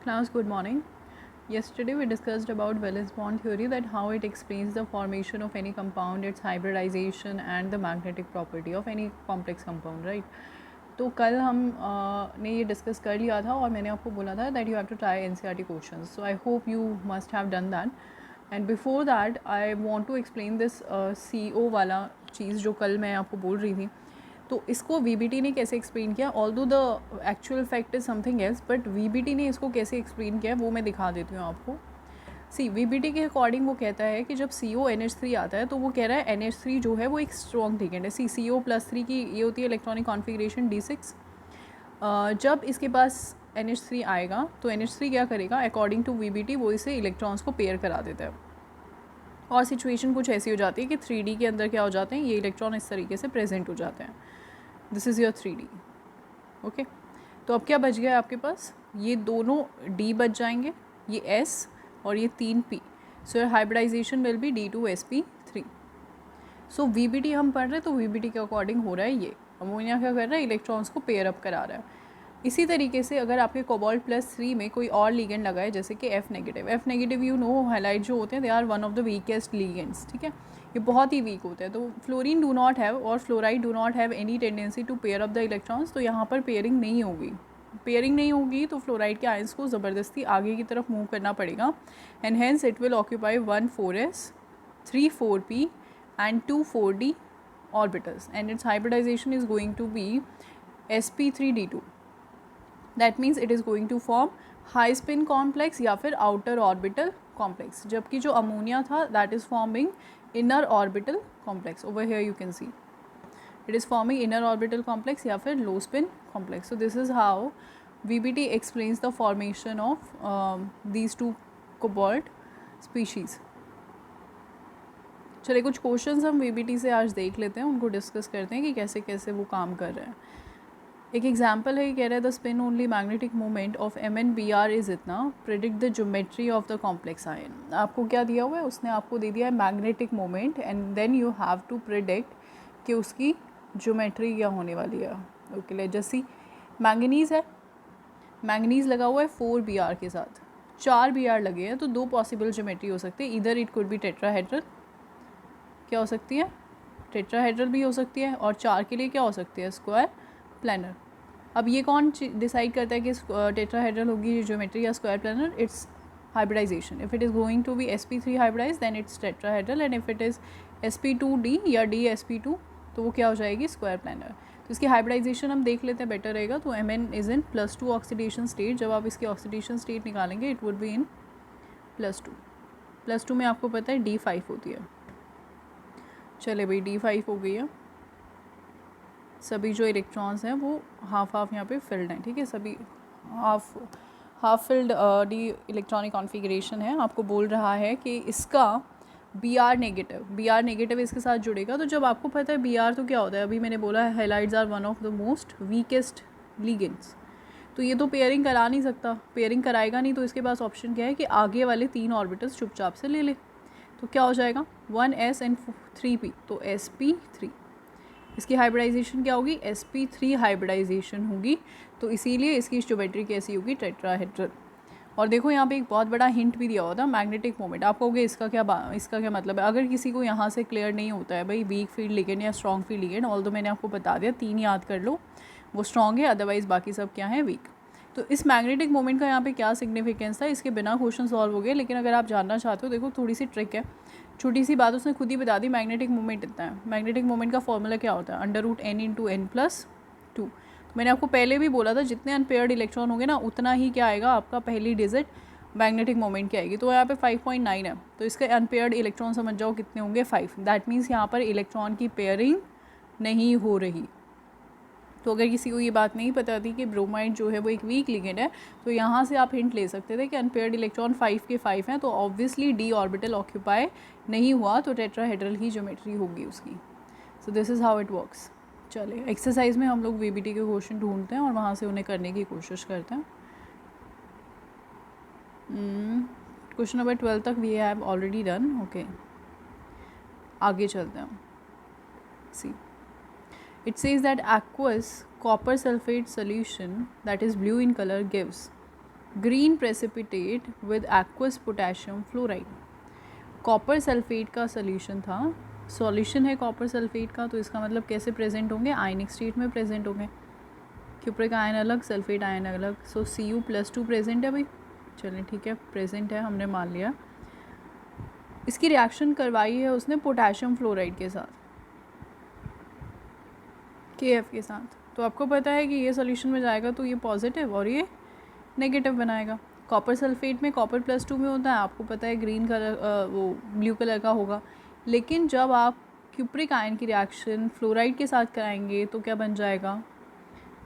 Class, good morning. Yesterday we discussed about Valence bond theory, that how it explains the formation of any compound, its hybridization and the magnetic property of any complex compound, right? तो कल हम ने ये discuss कर लिया था और मैंने आपको बोला था that you have to try NCERT questions, so I hope you must have done that. And before that I want to explain this CO वाला चीज़ जो कल मैं आपको बोल रही थी। तो इसको वीबीटी ने कैसे एक्सप्लेन किया, although the actual fact is something else, but VBT ने इसको कैसे एक्सप्लेन किया वो मैं दिखा देती हूँ आपको। सी वीबीटी के अकॉर्डिंग वो कहता है कि जब CO NH3 आता है तो वो कह रहा है NH3 जो है वो एक स्ट्रॉन्ग लिगेंड है। CO+3 की ये होती है इलेक्ट्रॉनिक कॉन्फ़िगरेशन D6। जब इसके पास NH3 आएगा तो NH3 क्या करेगा, अकॉर्डिंग टू वीबीटी वो इसे इलेक्ट्रॉन्स को पेयर करा देता है। और सिचुएशन कुछ ऐसी हो जाती है कि 3D के अंदर क्या हो जाते हैं, ये इलेक्ट्रॉन इस तरीके से प्रेजेंट हो जाते हैं। This is your 3D। Okay, तो अब क्या बच गया आपके पास, ये दोनों D बच जाएंगे, ये S और ये 3P। So your hybridisation will be D2sp3। So VBT हम पढ़ रहे हैं तो VBT के अकॉर्डिंग हो रहा है ये अमोनिया क्या कर रहा है, इलेक्ट्रॉन्स को पेयर अप करा रहा है। इसी तरीके से अगर आपके कोबाल्ट+3 में कोई और लीगेंड लगा है जैसे कि F negative you know halide जो होते हैं they are one of the weakest ligands, ठीक है, ये बहुत ही वीक होते हैं। तो फ्लोरीन डू नॉट हैव और fluoride do not have any tendency to pair up the electrons, तो यहाँ पर पेयरिंग नहीं होगी तो फ्लोराइड के आयंस को ज़बरदस्ती आगे की तरफ मूव करना पड़ेगा and hence it will occupy 1 4s 3 4p and 2 4d orbitals and its hybridization is going to be sp3d2। That means it is going to form high spin complex या फिर आउटर ऑर्बिटल कॉम्प्लेक्स, जबकि जो ammonia था that is forming inner orbital complex. Over here you can see it is forming inner orbital complex या फिर low spin complex. So this is how VBT explains the formation of these two cobalt species। चलिए कुछ questions हम VBT से आज देख लेते हैं, उनको डिस्कस करते हैं कि कैसे कैसे वो काम कर रहे हैं। एक एग्जाम्पल है, कह रहा है the spin only magnetic moment of MnBr is इतना, predict the geometry of the complex ion. आपको क्या दिया हुआ है, उसने आपको दे दिया है magnetic moment and then you have to predict कि उसकी ज्योमेट्री क्या होने वाली है। Okay, let's just see, manganese है, मैंगनीज़ लगा हुआ है 4Br के साथ, 4Br लगे हैं, तो दो पॉसिबल ज्योमेट्री हो सकती है, इधर इट कुड बी टेट्राहेड्रल, क्या हो सकती है, टेट्राहेड्रल भी हो सकती है, और 4 के लिए क्या हो सकती है, स्क्वायर प्लानर। अब ये कौन डिसाइड करता है कि टेट्राहेड्रल होगी ज्योमेट्री या square planar, its hybridisation. If it is going to be sp3 hybridise then it's tetrahedral and if it is sp2d या dsp2 तो वो क्या हो जाएगी, स्क्वायर प्लानर। तो इसकी हाइब्रिडाइजेशन हम देख लेते हैं, बेटर रहेगा। तो Mn is in +2 oxidation state, जब आप इसकी ऑक्सीडेशन स्टेट निकालेंगे इट वुड बी इन +2 में आपको पता है D5 होती है। चले भाई D5 हो गई है, सभी जो इलेक्ट्रॉन्स हैं वो हाफ यहाँ पे फिल्ड हैं, ठीक है, सभी half filled D electronic configuration है। आपको बोल रहा है कि इसका Br नेगेटिव इसके साथ जुड़ेगा। तो जब आपको पता है Br तो क्या होता है, अभी मैंने बोला है halides are one of the most weakest ligands, तो ये तो पेयरिंग करा नहीं सकता, पेयरिंग कराएगा नहीं, तो इसके पास ऑप्शन क्या है कि आगे वाले 3 ऑर्बिटल्स चुपचाप से ले ले। तो क्या हो जाएगा 1s एंड 3p, तो sp3। इसकी हाइब्रिडाइजेशन क्या होगी, sp3 हाइब्रिडाइजेशन होगी, तो इसीलिए इसकी ज्योमेट्री कैसी होगी, टेट्राहेड्रल। और देखो यहाँ पे एक बहुत बड़ा हिंट भी दिया हुआ था, मैग्नेटिक मोमेंट। आप कहोगे इसका क्या मतलब है, अगर किसी को यहाँ से क्लियर नहीं होता है भाई वीक फील्ड लिगेंड या स्ट्रॉन्ग फील्ड लिगेंड, ऑल तो मैंने आपको बता दिया 3 याद कर लो, वो स्ट्रॉन्ग है, अदरवाइज़ बाकी सब क्या है, वीक। तो इस मैग्नेटिक मोमेंट का यहाँ पे क्या सिग्निफिकेंस था, इसके बिना क्वेश्चन सॉल्व हो गए, लेकिन अगर आप जानना चाहते हो देखो थोड़ी सी ट्रिक है, छोटी सी बात उसने खुद ही बता दी, मैग्नेटिक मोमेंट इतना है। मैग्नेटिक मोमेंट का फॉर्मूला क्या होता है, √n × n+2। मैंने आपको पहले भी बोला था जितने अनपेयर्ड इलेक्ट्रॉन होंगे ना उतना ही क्या आएगा, आपका पहली डिजिट मैग्नेटिक मोमेंट की आएगी। तो यहाँ पे 5.9 है, तो इसके अनपेयर्ड इलेक्ट्रॉन समझ जाओ कितने होंगे, 5। दैट मीन्स यहाँ पर इलेक्ट्रॉन की पेयरिंग नहीं हो रही। तो अगर किसी को ये बात नहीं पता थी कि ब्रोमाइड जो है वो एक वीक लिगेंड है, तो यहाँ से आप हिंट ले सकते थे कि अनपेयर्ड इलेक्ट्रॉन 5 के 5 हैं, तो ऑब्वियसली डी ऑर्बिटल ऑक्यूपाई नहीं हुआ, तो टेट्राहेड्रल ही ज्योमेट्री होगी उसकी। सो this is how it works. चलिए एक्सरसाइज में हम लोग VBT के क्वेश्चन ढूंढते हैं और वहाँ से उन्हें करने की कोशिश करते हैं। क्वेश्चन नंबर 12 तक we have already done. Okay, आगे चलते हैं। See, it says that aqueous copper sulfate solution that is blue in color gives green precipitate with aqueous potassium fluoride. Copper sulphate का सोल्यूशन था, सॉल्यूशन है copper sulphate का, तो इसका मतलब कैसे प्रेजेंट होंगे, आयनिक स्टेट में प्रेजेंट होंगे। क्यूप्रिक आयन अलग, सल्फेट आयन अलग, सो Cu+2 प्रेजेंट है भाई। चलिए ठीक है, प्रेजेंट है, हमने मान लिया। इसकी रिएक्शन करवाई है उसने पोटेशियम फ्लोराइड के साथ, KF के साथ। तो आपको पता है कि ये सोल्यूशन में जाएगा तो ये पॉजिटिव और ये नेगेटिव बनाएगा। कॉपर सल्फेट में Cr+2 में होता है, आपको पता है ग्रीन कलर वो ब्लू कलर का होगा। लेकिन जब आप क्यूप्रिक आयन की रिएक्शन फ्लोराइड के साथ कराएंगे तो क्या बन जाएगा,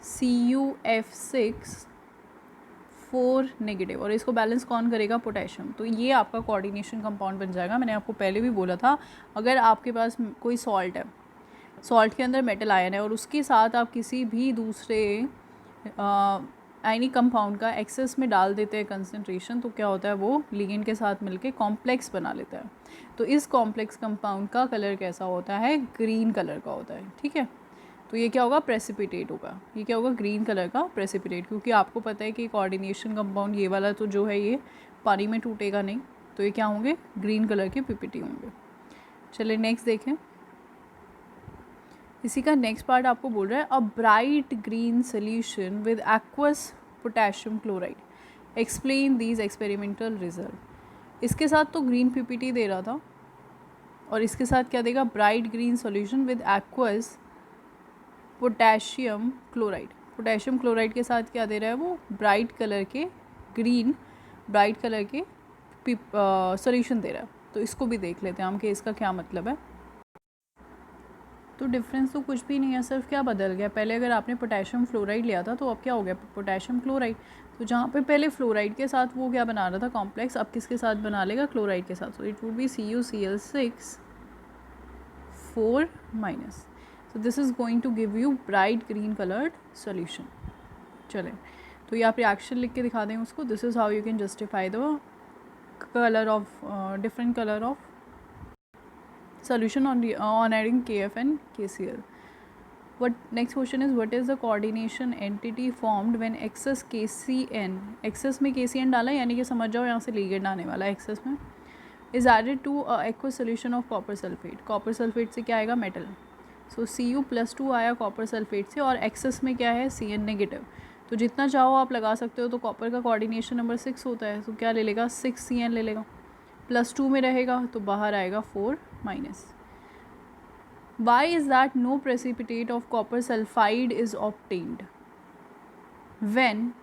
CuF6 4 नेगेटिव, और इसको बैलेंस कौन करेगा, पोटेशियम। तो ये आपका कोऑर्डिनेशन कंपाउंड बन जाएगा। मैंने आपको पहले भी बोला था, अगर आपके पास कोई सॉल्ट है, सॉल्ट के अंदर मेटल आयन है और उसके साथ आप किसी भी दूसरे आयनिक कंपाउंड का एक्सेस में डाल देते हैं कंसंट्रेशन, तो क्या होता है, वो लिगेंड के साथ मिलके कॉम्प्लेक्स बना लेता है। तो इस कॉम्प्लेक्स कंपाउंड का कलर कैसा होता है, ग्रीन कलर का होता है। ठीक है, तो ये क्या होगा, प्रेसिपिटेट होगा। ये क्या होगा, ग्रीन कलर का प्रेसिपिटेट, क्योंकि आपको पता है कि कोऑर्डिनेशन कंपाउंड ये वाला तो जो है ये पानी में टूटेगा नहीं, तो ये क्या होंगे, ग्रीन कलर के PPT होंगे। चलिए नेक्स्ट देखें। इसी का नेक्स्ट पार्ट आपको बोल रहा है, a bright green solution with aqueous potassium chloride, explain these experimental result. इसके साथ तो ग्रीन PPT दे रहा था और इसके साथ क्या देगा, bright green solution with aqueous potassium chloride. Potassium chloride के साथ क्या दे रहा है, वो ब्राइट कलर के ग्रीन ब्राइट कलर के सॉल्यूशन दे रहा है। तो इसको भी देख लेते हैं हम कि इसका क्या मतलब है। तो डिफरेंस तो कुछ भी नहीं है, सिर्फ क्या बदल गया, पहले अगर आपने पोटेशियम फ्लोराइड लिया था तो अब क्या हो गया, पोटेशियम क्लोराइड। तो जहाँ पे पहले फ्लोराइड के साथ वो क्या बना रहा था कॉम्प्लेक्स, अब किसके साथ बना लेगा, क्लोराइड के साथ। So it would be CuCl6 4-। So this is going to give you bright green colored solution। चलें, तो ये आप रिएक्शन लिख के दिखा दें उसको। This is how you can justify the colour of different colour of solution on adding KF and KCl। What next question is, what is the coordination entity formed when excess KCN, excess में KCN डाला यानी कि समझ जाओ यहाँ से ligand आने वाला है excess में, is added to a aqueous solution of copper sulfate। Copper sulphate से क्या आएगा, मेटल। सो Cu+2 आया कॉपर सल्फेट से, और एक्सेस में क्या है, Cn नेगेटिव। तो जितना चाहो आप लगा सकते हो। तो कॉपर का कोऑर्डिनेशन नंबर 6 होता है, तो क्या ले लेगा, 6 Cn ले लेगा, +2 में रहेगा तो बाहर आएगा 4-। Why is that no precipitate of copper sulphide is obtained when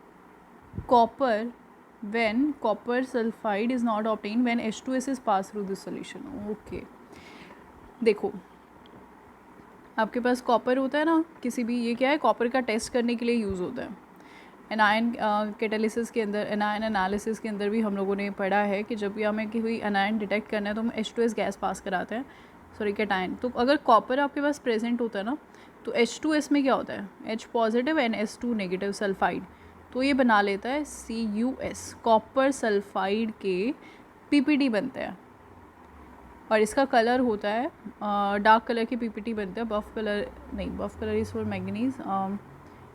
copper sulphide is not obtained when H2S is pass through this solution. Okay, देखो आपके पास कॉपर होता है ना, किसी भी, ये क्या है, कॉपर का टेस्ट करने के लिए यूज़ होता है। एनायन कैटालिसिस के अंदर, एनायन एनालिसिस के अंदर भी हम लोगों ने पढ़ा है कि जब भी हमें कोई एनायन डिटेक्ट करना है तो हम H2S गैस पास कराते हैं, सॉरी कैटायन। तो अगर कॉपर आपके पास प्रेजेंट होता है ना, तो H2S में क्या होता है, H positive NS2 negative sulphide, तो ये बना लेता है CuS, कॉपर सल्फाइड के PPT बनते हैं। और इसका कलर होता है डार्क कलर की PPT बनते हैं, बफ कलर नहीं, बफ कलर इज़ फॉर मैंगनीज।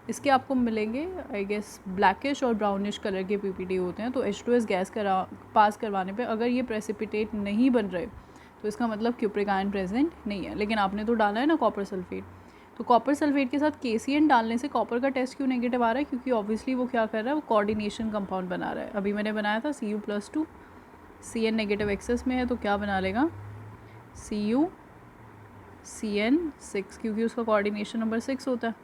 इसके आपको मिलेंगे आई गेस ब्लैकिश और ब्राउनिश कलर के PPT होते हैं। तो H2S गैस पास करवाने पे अगर ये प्रेसिपिटेट नहीं बन रहे तो इसका मतलब क्यूप्रिक आयन प्रेजेंट नहीं है। लेकिन आपने तो डाला है ना कॉपर सल्फेट, तो कॉपर सल्फेट के साथ KCN डालने से कॉपर का टेस्ट क्यों नेगेटिव आ रहा है, क्योंकि ऑब्वियसली वो क्या कर रहा है, वो कोऑर्डिनेशन कंपाउंड बना रहा है। अभी मैंने बनाया था Cu+2, Cn नेगेटिव एक्सेस में है तो क्या बना लेगा, CuCN6, क्योंकि उसका कोऑर्डिनेशन नंबर 6 होता है।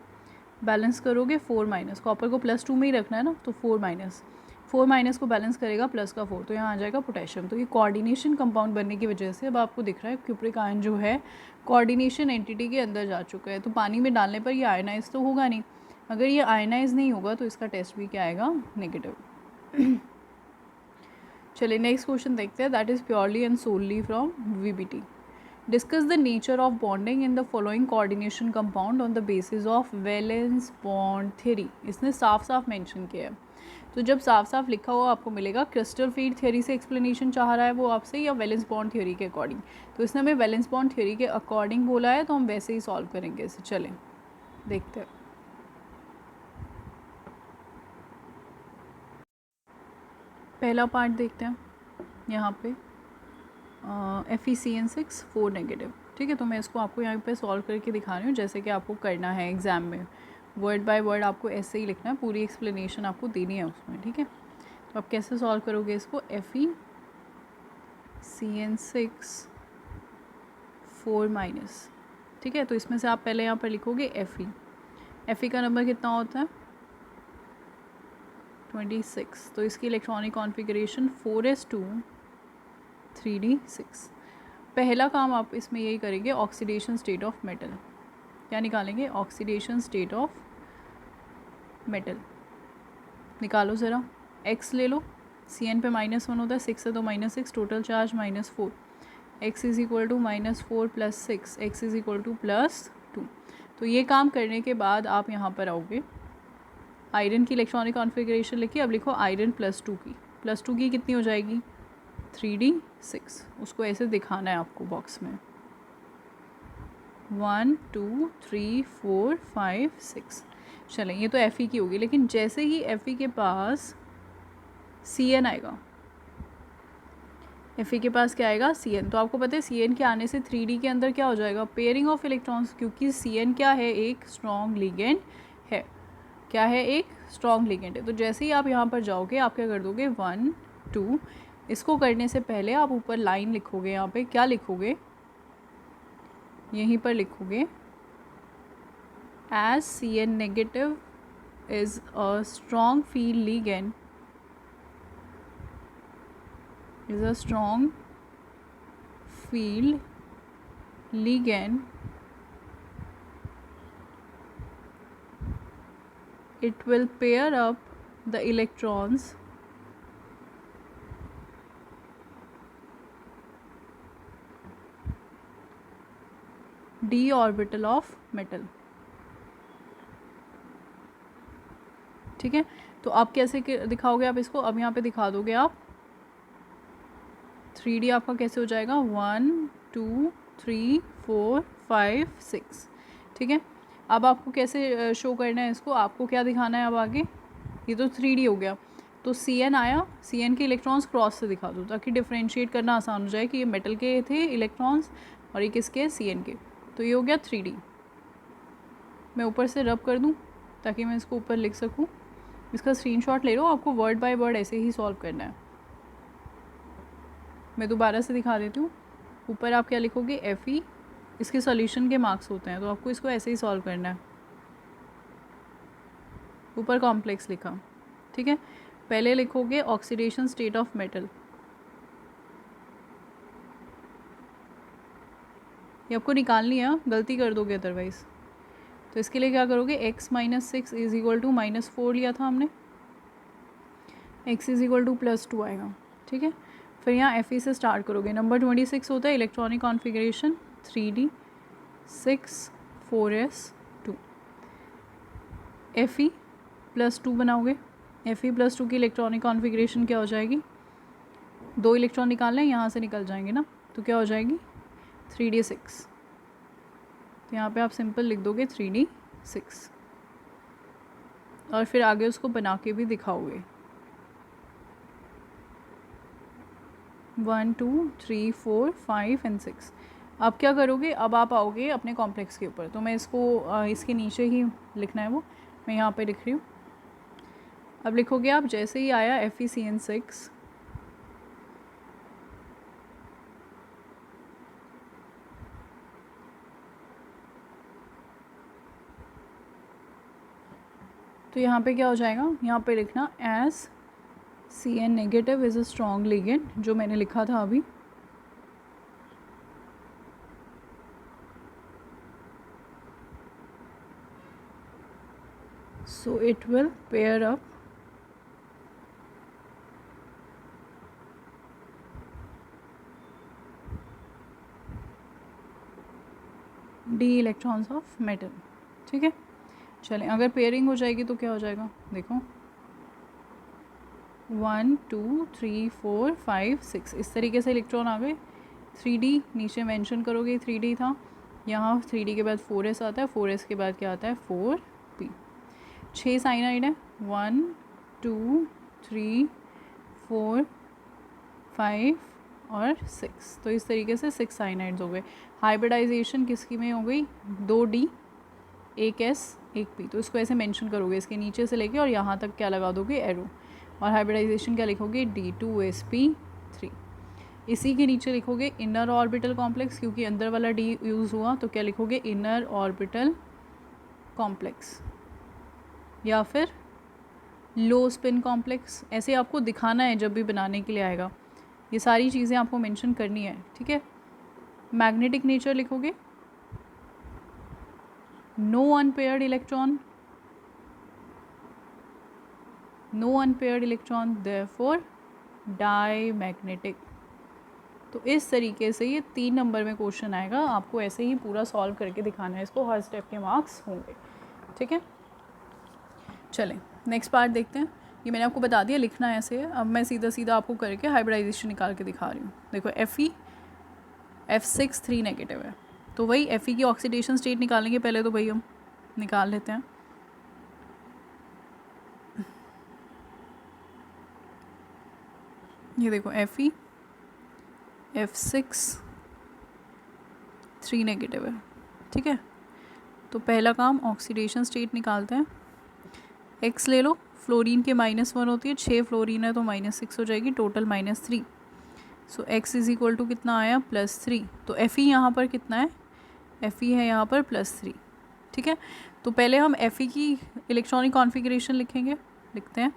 बैलेंस करोगे 4-, कॉपर को +2 में ही रखना है ना, तो 4- को बैलेंस करेगा प्लस का 4, तो यहाँ आ जाएगा पोटेशियम। तो ये कोऑर्डिनेशन कंपाउंड बनने की वजह से अब आपको दिख रहा है क्यूप्रिक आयन जो है कोऑर्डिनेशन एंटिटी के अंदर जा चुका है। तो पानी में डालने पर ये आयनाइज तो होगा नहीं, अगर ये आयनाइज नहीं होगा तो इसका टेस्ट भी क्या आएगा, नेगेटिव। चलिए नेक्स्ट क्वेश्चन देखते हैं, that is purely and solely from VBT। Discuss the nature of bonding in the following coordination compound on the basis of valence bond theory. इसने साफ साफ मेंशन किया है। तो जब साफ साफ लिखा हुआ आपको मिलेगा, क्रिस्टल फीड थ्योरी से एक्सप्लेनेशन चाह रहा है वो आपसे, या वैलेंस बॉन्ड थ्योरी के अकॉर्डिंग। तो इसने हमें वैलेंस बॉन्ड थ्योरी के अकॉर्डिंग बोला है, तो हम वैसे ही सॉल्व करेंगे इसे। चलें देखते हैं। पहला पार्ट देखते हैं यहाँ पे FeCN6 4 नेगेटिव। ठीक है, तो मैं इसको आपको यहाँ पे सॉल्व करके दिखा रही हूँ जैसे कि आपको करना है एग्ज़ाम में, वर्ड बाय वर्ड आपको ऐसे ही लिखना है, पूरी एक्सप्लेनेशन आपको देनी है उसमें। ठीक है, तो आप कैसे सॉल्व करोगे इसको, FeCN6 4 माइनस। ठीक है, तो इसमें से आप पहले यहाँ पर लिखोगे Fe का नंबर कितना होता है 26, तो इसकी इलेक्ट्रॉनिक कॉन्फ़िगरेशन 4s2 3d6। पहला काम आप इसमें यही करेंगे, ऑक्सीडेशन स्टेट ऑफ मेटल। क्या निकालेंगे, ऑक्सीडेशन स्टेट ऑफ मेटल निकालो ज़रा। x ले लो, Cn पे -1 होता है, 6 है तो -6, total charge -4, x is equal to -4 + 6, x is equal to +2। तो ये काम करने के बाद आप यहाँ पर आओगे, आयरन की इलेक्ट्रॉनिक कॉन्फ़िगरेशन लिखिए। अब लिखो आयरन +2 की कितनी हो जाएगी 3d6। उसको ऐसे दिखाना है आपको बॉक्स में, 1 2 3 4 5 6। चलें, ये तो Fe की होगी, लेकिन जैसे ही Fe के पास Cn आएगा, Fe के पास क्या आएगा Cn, तो आपको पता है Cn के आने से 3d के अंदर क्या हो जाएगा, पेयरिंग ऑफ इलेक्ट्रॉन्स, क्योंकि Cn क्या है, एक स्ट्रॉन्ग लिगेंड है। क्या है, एक स्ट्रॉन्ग लिगेंड है। तो जैसे ही आप यहाँ पर जाओगे, आप क्या कर दोगे 1 2, इसको करने से पहले आप ऊपर लाइन लिखोगे, यहाँ पे क्या लिखोगे, यहीं पर लिखोगे, as Cn negative is a strong field ligand, is a strong field ligand, it will pair up the electrons d orbital of metal। ठीक है, तो आप कैसे दिखाओगे आप इसको, अब यहाँ पे दिखा दोगे आप 3D आपका कैसे हो जाएगा 1 2 3 4 5 6। ठीक है, अब आपको कैसे शो करना है इसको, आपको क्या दिखाना है अब आगे, ये तो 3D हो गया, तो Cn आया, Cn के इलेक्ट्रॉन्स क्रॉस से दिखा दो ताकि डिफ्रेंशिएट करना आसान हो जाए कि ये मेटल के थे इलेक्ट्रॉन्स और ये किसके, Cn के। तो ये हो गया 3D। मैं ऊपर से रब कर दूँ ताकि मैं इसको ऊपर लिख सकूँ, इसका स्क्रीनशॉट ले लो, आपको वर्ड बाय वर्ड ऐसे ही सॉल्व करना है। मैं दोबारा से दिखा देती हूँ, ऊपर आप क्या लिखोगे Fe, इसके सॉल्यूशन के मार्क्स होते हैं, तो आपको इसको ऐसे ही सॉल्व करना है। ऊपर कॉम्प्लेक्स लिखा, ठीक है, पहले लिखोगे ऑक्सीडेशन स्टेट ऑफ मेटल, ये आपको निकालनी है, गलती कर दोगे अदरवाइज़। तो इसके लिए क्या करोगे, x - 6 इज़ इक्वल टू -4 लिया था हमने, x इज़ इक्वल टू +2 आएगा। ठीक है, फिर यहाँ Fe से स्टार्ट करोगे, नंबर 26 होता है electronic configuration 3d6 4s2, Fe +2 बनाओगे, Fe +2 की इलेक्ट्रॉनिक कॉन्फ़िगरेशन क्या हो जाएगी, 2 इलेक्ट्रॉन निकालना है, यहाँ से निकल जाएंगे ना, तो क्या हो जाएगी 3d6। तो यहाँ पे आप सिंपल लिख दोगे 3d6 और फिर आगे उसको बना के भी दिखाओगे, 1 2 3 4 5 एंड 6। अब क्या करोगे, अब आप आओगे अपने कॉम्प्लेक्स के ऊपर, तो मैं इसको इसके नीचे ही लिखना है वो, मैं यहाँ पे लिख रही हूँ। अब लिखोगे आप, जैसे ही आया FeCN6 तो यहाँ पे क्या हो जाएगा, यहाँ पे लिखना as Cn negative is a strong ligand, जो मैंने लिखा था अभी, so it will pair up d electrons of metal। ठीक है, चलें, अगर पेयरिंग हो जाएगी तो क्या हो जाएगा, देखो 1 2 3 4 5 6 इस तरीके से इलेक्ट्रॉन आ गए। 3D नीचे मेंशन करोगे, 3D था, यहाँ 3D के बाद 4s आता है, 4s के बाद क्या आता है 4p। 6 साइनाइड है, 1 2 3 4, 5 और 6। तो इस तरीके से 6 साइनाइड्स हो गए। हाइब्रिडाइजेशन किसकी में हो गई? 2D, 1S, 1P। तो इसको ऐसे मेंशन करोगे, इसके नीचे से लेके और यहाँ तक क्या लगा दोगे? एरो। और हाइब्रिडाइजेशन क्या लिखोगे? D2sp3। इसी के नीचे लिखोगे इनर ऑर्बिटल कॉम्प्लेक्स, क्योंकि अंदर वाला D यूज़ हुआ तो क्या लिखोगे? इनर ऑर्बिटल कॉम्प्लेक्स या फिर लो स्पिन कॉम्प्लेक्स। ऐसे आपको दिखाना है जब भी बनाने के लिए आएगा, ये सारी चीज़ें आपको मेंशन करनी है, ठीक है। मैग्नेटिक नेचर लिखोगे, no unpaired electron, therefore diamagnetic. तो इस तरीके से ये 3 नंबर में क्वेश्चन आएगा, आपको ऐसे ही पूरा सॉल्व करके दिखाना है इसको, हर स्टेप के मार्क्स होंगे, ठीक है। चलें नेक्स्ट पार्ट देखते हैं। ये मैंने आपको बता दिया लिखना है ऐसे है। अब मैं सीधा सीधा आपको करके हाइब्रिडाइजेशन निकाल के दिखा रही हूँ। देखो Fe, F6 3 नेगेटिव है, तो वही Fe की ऑक्सीडेशन स्टेट निकालेंगे पहले। तो भाई हम निकाल लेते हैं। ये देखो Fe, F6 3 नेगेटिव है, ठीक है। तो पहला काम ऑक्सीडेशन स्टेट निकालते हैं। X ले लो, फ्लोरीन के -1 होती है, 6 फ्लोरीन है तो -6 हो जाएगी, total -3। So X is equal to कितना आया? +3। तो Fe यहाँ पर कितना है? Fe है यहाँ पर +3, ठीक है। तो पहले हम Fe की इलेक्ट्रॉनिक कॉन्फ़िगरेशन लिखेंगे, लिखते हैं।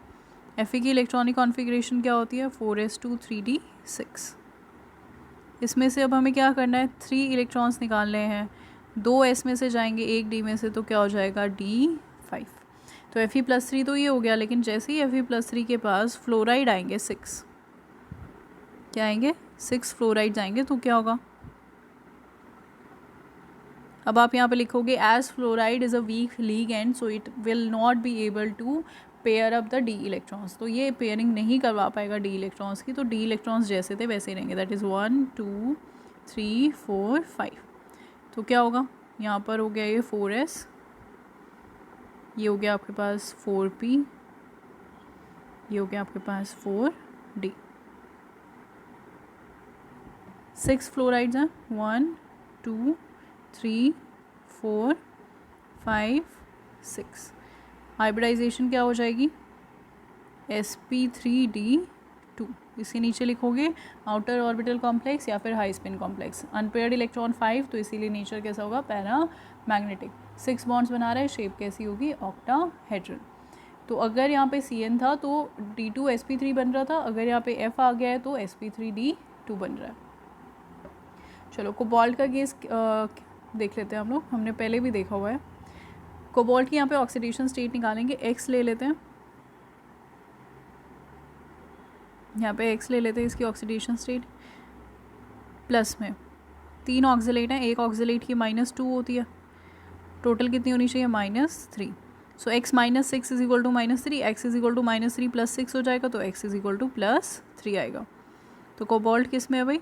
Fe की इलेक्ट्रॉनिक कॉन्फ़िगरेशन क्या होती है? 4s2 3d6। इसमें से अब हमें क्या करना है? 3 इलेक्ट्रॉन्स निकालने हैं, 2 S में से जाएंगे, 1 D में से, तो क्या हो जाएगा? D5। तो Fe+3 तो ये हो गया, लेकिन जैसे ही Fe+3 के पास फ्लोराइड आएंगे 6, क्या आएंगे? 6 फ्लोराइड्स आएंगे, तो क्या होगा? अब आप यहाँ पे लिखोगे as fluoride is a weak ligand so it will not be able to pair up the D electrons. तो ये पेयरिंग नहीं करवा पाएगा D इलेक्ट्रॉन्स की, तो D इलेक्ट्रॉन्स जैसे थे वैसे ही रहेंगे, दैट इज़ 1 2 3 4 5। तो क्या होगा? यहाँ पर हो गया ये 4s, ये हो गया आपके पास 4p, ये हो गया आपके पास 4d। 6 फ्लोराइड्स हैं, 1 2 3 4 5 6। हाइब्रिडाइजेशन क्या हो जाएगी? sp3d2। इसके नीचे लिखोगे आउटर ऑर्बिटल कॉम्प्लेक्स या फिर high spin complex. Unpaired electron 5, तो इसीलिए नेचर कैसा होगा? Para magnetic. 6 बॉन्ड्स बना रहा है, शेप कैसी होगी? ऑक्टाहेड्रल। तो अगर यहाँ पे Cn था तो D2sp3 बन रहा था, अगर यहाँ पे F आ गया है तो sp3d2 बन रहा है। चलो कोबाल्ट का केस देख लेते हैं हम लोग, हमने पहले भी देखा हुआ है। कोबाल्ट की यहाँ पे ऑक्सीडेशन स्टेट निकालेंगे। X ले लेते हैं, यहाँ पे X ले लेते हैं, इसकी ऑक्सीडेशन स्टेट। प्लस में 3 ऑक्सीलेट हैं, एक ऑक्सीलेट की -2 होती है, टोटल कितनी होनी चाहिए? -3। So X -6 is equal to -3, X is equal to -3 + 6 हो जाएगा, तो X इज इक्वल टू +3 आएगा। तो कोबाल्ट किस में है भाई?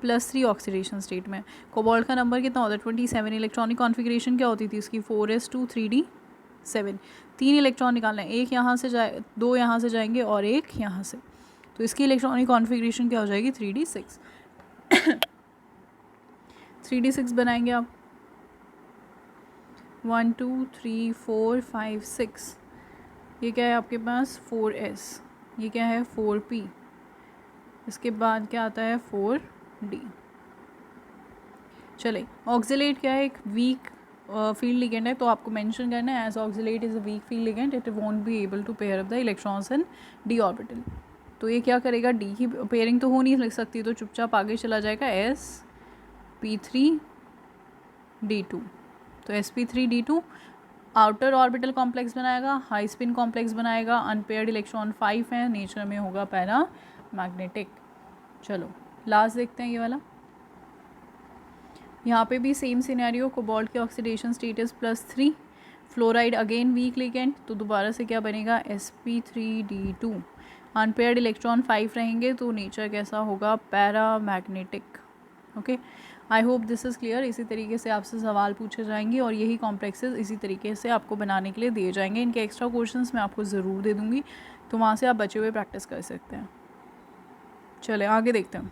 +3 ऑक्सीडेशन स्टेट में। कोबाल्ट का नंबर कितना होता है? 27। इलेक्ट्रॉनिक कॉन्फ़िगरेशन क्या होती थी इसकी? 4s2 3d7। 3 इलेक्ट्रॉन निकालना है, एक यहाँ से जाए, 2 यहाँ से जाएंगे और एक यहाँ से, तो इसकी इलेक्ट्रॉनिक कॉन्फ़िगरेशन क्या हो जाएगी? 3d6। 3d6 बनाएंगे आप, 1 2 3 4 5 6। ये क्या है आपके पास? 4s। ये क्या है? 4p। इसके बाद क्या आता है? 4d। चले ऑक्सीलेट क्या है? एक वीक फील्ड लिगेंड है, तो आपको मेंशन करना है as oxalate is a weak field ligand it won't be able to pair up the electrons in D orbital. तो ये क्या करेगा? D की पेयरिंग तो हो नहीं लग सकती, तो चुपचाप आगे चला जाएगा sp3d2। तो sp3d2 आउटर ऑर्बिटल कॉम्प्लेक्स बनाएगा, हाई स्पिन कॉम्प्लेक्स बनाएगा, अनपेयर्ड इलेक्ट्रॉन 5 हैं, नेचर में होगा पैरा मैग्नेटिक। चलो लास्ट देखते हैं ये वाला। यहाँ पे भी सेम सिनेरियो, कोबाल्ट के oxidation status +3, fluoride again week ligand, तो दोबारा से क्या बनेगा? sp3d2। अनपेयर्ड इलेक्ट्रॉन 5 रहेंगे, तो नेचर कैसा होगा? Para magnetic. Okay, I hope this is clear. इसी तरीके से आपसे सवाल पूछे जाएंगे और यही कॉम्प्लेक्सेस इसी तरीके से आपको बनाने के लिए दिए जाएंगे। इनके एक्स्ट्रा क्वेश्चंस मैं आपको ज़रूर दे दूँगी, तो वहाँ से आप बचे हुए प्रैक्टिस कर सकते हैं। चले आगे देखते हैं।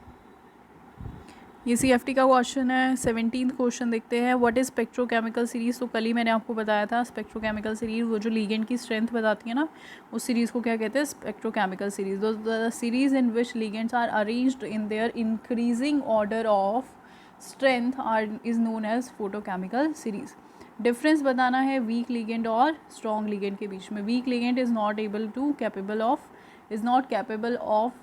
ये CFT का क्वेश्चन है। 17th क्वेश्चन देखते हैं। What is spectrochemical series. तो कल ही मैंने आपको बताया था स्पेक्ट्रोकेमिकल सीरीज़ वो जो लिगेंड की स्ट्रेंथ बताती है ना, उस सीरीज़ को क्या कहते हैं, spectrochemical series. The series in which ligands are arranged in their increasing order of strength are is known as photochemical series. Difference बताना है वीक लिगेंड और स्ट्रॉन्ग लिगेंड के बीच में। Weak ligand is not capable of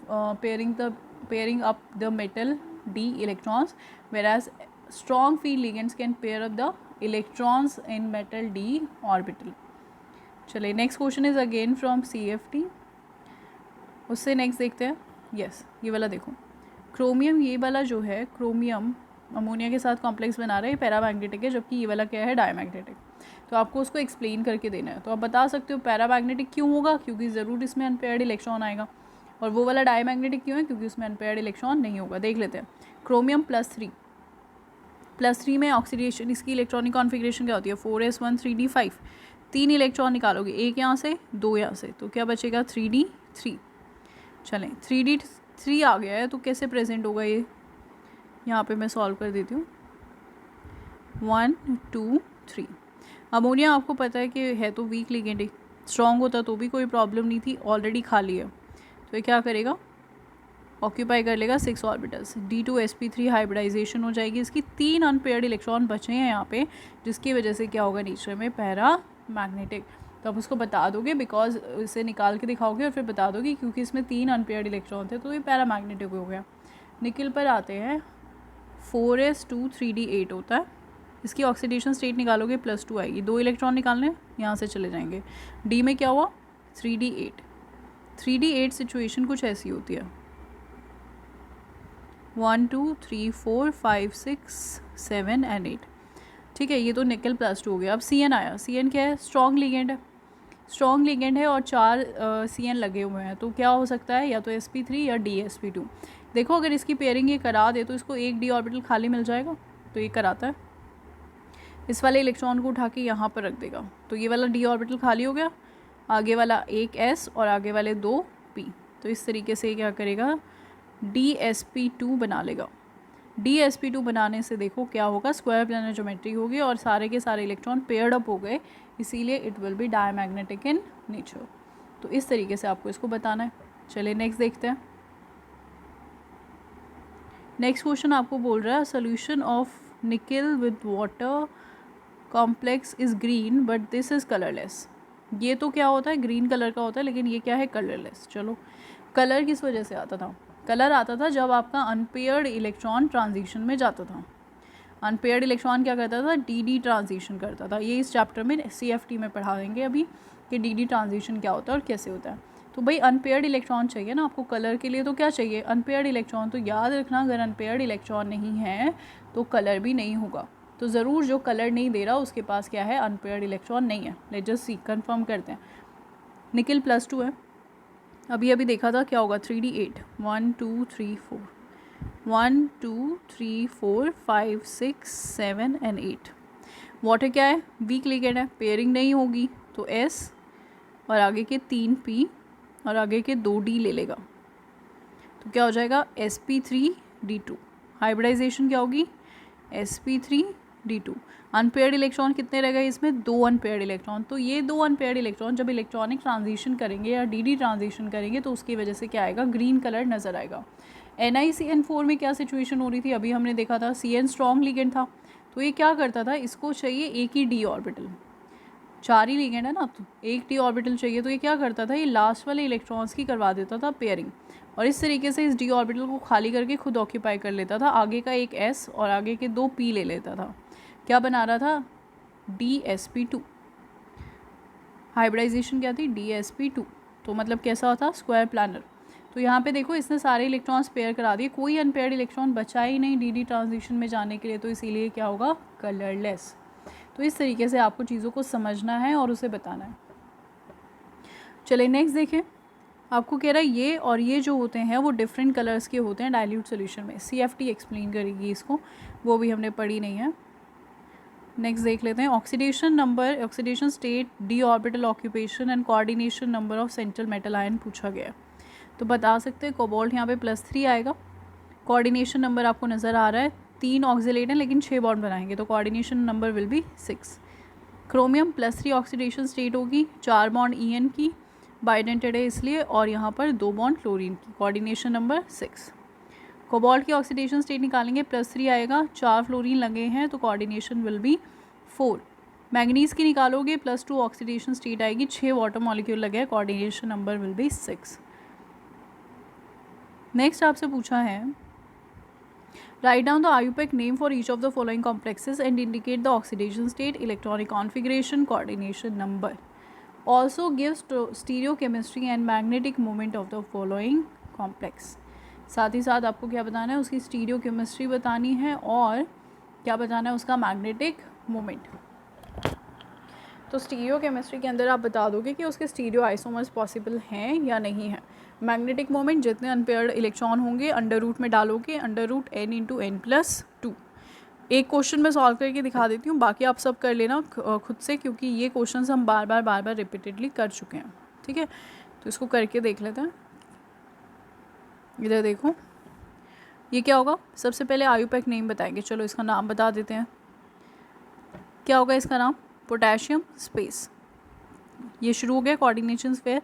pairing up the metal d electrons, whereas strong field ligands can pair up the electrons in metal d orbital. चलिए next question is again from CFT। उससे next देखते हैं। Yes ये वाला देखो, chromium, ये वाला जो है क्रोमियम अमोनिया के साथ कॉम्प्लेक्स बना रहे हैं, पैरामैग्नेटिक है, जबकि ये वाला क्या है, डायमैग्नेटिक। तो आपको उसको एक्सप्लेन करके देना है। तो आप बता सकते हो पैरामैग्नेटिक क्यों होगा, क्योंकि ज़रूर इसमें अनपेयर्ड इलेक्ट्रॉन आएगा, और वो वाला डायमैग्नेटिक क्यों है, क्योंकि उसमें अनपेयर्ड इलेक्ट्रॉन नहीं होगा। देख लेते हैं। क्रोमियम +3 में ऑक्सीडेशन, इसकी इलेक्ट्रॉनिक कॉन्फ़िगरेशन क्या होती है, 4s1 3d5। 3 इलेक्ट्रॉन निकालोगे, एक यहाँ से 2 यहाँ से, तो क्या बचेगा 3d3। चलें 3d3 आ गया है, तो कैसे प्रेजेंट होगा ये, यहाँ पे मैं सॉल्व कर देती हूँ। 1 2 3। अमोनिया आपको पता है कि है तो वीक लिगेंड, स्ट्रॉन्ग होता तो भी कोई प्रॉब्लम नहीं थी, ऑलरेडी खाली है, तो ये क्या करेगा, ऑक्यूपाई कर लेगा 6 ऑर्बिटल्स। D2sp3 हाइब्रिडाइजेशन हो जाएगी, इसकी 3 अनपेयर्ड इलेक्ट्रॉन बचे हैं यहाँ पे, जिसकी वजह से क्या होगा नेचर में पैरामैग्नेटिक। तो आप उसको बता दोगे, बिकॉज इसे निकाल के दिखाओगे और फिर बता दोगे क्योंकि इसमें 3 अनपेयर्ड इलेक्ट्रॉन थे, तो ये पैरामैग्नेटिक हो गया। निकल पर आते हैं, 4s2 3d8 होता है, इसकी ऑक्सीडेशन स्टेट निकालोगे +2 आएगी, 2 इलेक्ट्रॉन निकालने यहाँ से चले जाएंगे। डी में क्या हुआ 3d8। 3d8 सिचुएशन कुछ ऐसी होती है, 1 2 3 4 5 6 7 एंड 8। ठीक है, ये तो निकल +2 हो गया। अब CN आया। CN क्या है, स्ट्रॉन्ग लिगेंड है, स्ट्रॉन्ग लिगेंड है और 4 CN लगे हुए हैं, तो क्या हो सकता है, या तो sp3 या dsp2। देखो अगर इसकी पेयरिंग ये करा दे तो इसको एक d ऑर्बिटल खाली मिल जाएगा, तो ये कराता है, इस वाले इलेक्ट्रॉन को उठा के यहाँ पर रख देगा, तो ये वाला d ऑर्बिटल खाली हो गया, आगे वाला एक s और आगे वाले 2 p। तो इस तरीके से क्या करेगा, dsp2 बना लेगा। dsp2 बनाने से देखो क्या होगा, स्क्वायर प्लानर ज्योमेट्री होगी और सारे के सारे इलेक्ट्रॉन पेयर्ड अप हो गए, इसीलिए it will be diamagnetic in nature. तो इस तरीके से आपको इसको बताना है। चलिए नेक्स्ट देखते हैं। नेक्स्ट क्वेश्चन आपको बोल रहा है, सोल्यूशन ऑफ निकल with water complex is green but this is colourless. ये तो क्या होता है, ग्रीन कलर का होता है, लेकिन ये क्या है, कलरलेस। चलो कलर किस वजह से आता था, कलर आता था जब आपका अनपेयर्ड इलेक्ट्रॉन ट्रांजिशन में जाता था। अनपेयर्ड इलेक्ट्रॉन क्या करता था, डी ट्रांजिशन करता था। ये इस चैप्टर में CFT में पढ़ाएंगे अभी कि डी ट्रांजिशन क्या होता है और कैसे होता है। तो भाई अनपेयर्ड इलेक्ट्रॉन चाहिए ना आपको कलर के लिए, तो क्या चाहिए, अनपेयर्ड इलेक्ट्रॉन। तो याद रखना अगर अनपेयर्ड इलेक्ट्रॉन नहीं है तो कलर भी नहीं होगा। तो ज़रूर जो कलर नहीं दे रहा उसके पास क्या है, अनपेयर्ड इलेक्ट्रॉन नहीं है। लेट्स जस्ट सी, कंफर्म करते हैं। निकल +2 है, अभी देखा था क्या होगा, 3d8 1 2 3 4 1 2 3 4 5 6 7 एंड 8। वाटर क्या है, वीक लिगेंड है, पेयरिंग नहीं होगी तो S और आगे के 3 P और आगे के 2 D ले लेगा, तो क्या हो जाएगा sp3d2। हाइब्रिडाइजेशन क्या होगी, sp3d2। अनपेयर्ड इलेक्ट्रॉन कितने रह गए इसमें, 2 अनपेयर्ड इलेक्ट्रॉन। तो ये 2 अनपेयर्ड इलेक्ट्रॉन जब इलेक्ट्रॉनिक ट्रांजिशन करेंगे या डी ट्रांजिशन करेंगे तो उसकी वजह से क्या आएगा, ग्रीन कलर नज़र आएगा। NiCN4 में क्या सिचुएशन हो रही थी, अभी हमने देखा था CN स्ट्रॉन्ग लिगेंड था, तो ये क्या करता था, इसको चाहिए एक ही d ऑर्बिटल, 4 ही लिगेंड है ना, तो एक d ऑर्बिटल चाहिए, तो ये क्या करता था, ये लास्ट वाले इलेक्ट्रॉन्स की करवा देता था पेयरिंग, और इस तरीके से इस d ऑर्बिटल को खाली करके खुद ऑक्यूपाई कर लेता था, आगे का एक s और आगे के 2 p ले लेता था। क्या बना रहा था, dsp2। हाइब्रिडाइजेशन क्या थी, dsp2। तो मतलब कैसा होता, स्क्वायर प्लानर। तो यहाँ पे देखो इसने सारे इलेक्ट्रॉन्स पेयर करा दिए, कोई अनपेयर्ड इलेक्ट्रॉन बचा ही नहीं डी ट्रांजिशन में जाने के लिए, तो इसीलिए क्या होगा, कलरलेस। तो इस तरीके से आपको चीज़ों को समझना है और उसे बताना है। चलिए नेक्स्ट देखें, आपको कह रहा है ये और ये जो होते हैं वो डिफरेंट कलर्स के होते हैं डाइल्यूट सोल्यूशन में। CFT एक्सप्लेन करेगी इसको, वो भी हमने पढ़ी नहीं है। नेक्स्ट देख लेते हैं, oxidation number, oxidation state, d orbital occupation and coordination number of central metal ion पूछा गया है। तो बता सकते हैं कोबाल्ट यहाँ पे +3 आएगा। कोऑर्डिनेशन नंबर आपको नज़र आ रहा है, 3 ऑक्सीलेट हैं लेकिन 6 बॉन्ड बनाएंगे, तो coordination number will be 6। Chromium +3 oxidation state होगी, 4 बॉन्ड EN की, बाइडेंटेड है इसलिए, और यहाँ पर 2 बॉन्ड क्लोरीन की, कोऑर्डिनेशन नंबर 6। कोबाल्ट की ऑक्सीडेशन स्टेट निकालेंगे, +3 आएगा, 4 फ्लोरीन लगे हैं तो कोऑर्डिनेशन विल बी 4। मैंगनीज़ की निकालोगे, +2 ऑक्सीडेशन स्टेट आएगी, 6 वाटर मॉलिक्यूल लगे हैं, coordination number will be 6। Next आपसे पूछा है, write down the IUPAC name for each of the following complexes and indicate the oxidation state, electronic configuration, coordination number. Also give stereochemistry and magnetic moment of the following complex. साथ ही साथ आपको क्या बताना है, उसकी स्टीरियोकेमिस्ट्री बतानी है और क्या बताना है, उसका मैग्नेटिक मोमेंट। तो स्टीरियोकेमिस्ट्री के अंदर आप बता दोगे कि उसके स्टीरियो आइसोमर्स पॉसिबल हैं या नहीं है। मैग्नेटिक मोमेंट, जितने अनपेयर्ड इलेक्ट्रॉन होंगे अंडर रूट में डालोगे, अंडर रूट n × n+2। एक क्वेश्चन मैं सॉल्व करके दिखा देती हूँ, बाकी आप सब कर लेना खुद से, क्योंकि ये क्वेश्चन हम बार बार रिपीटेडली कर चुके हैं। ठीक है, तो इसको करके देख लेते हैं। इधर देखो, ये क्या होगा, सबसे पहले IUPAC नेम बताएंगे। चलो इसका नाम बता देते हैं, क्या होगा इसका नाम, पोटेशियम स्पेस। ये शुरू हो गया कोऑर्डिनेशन पे,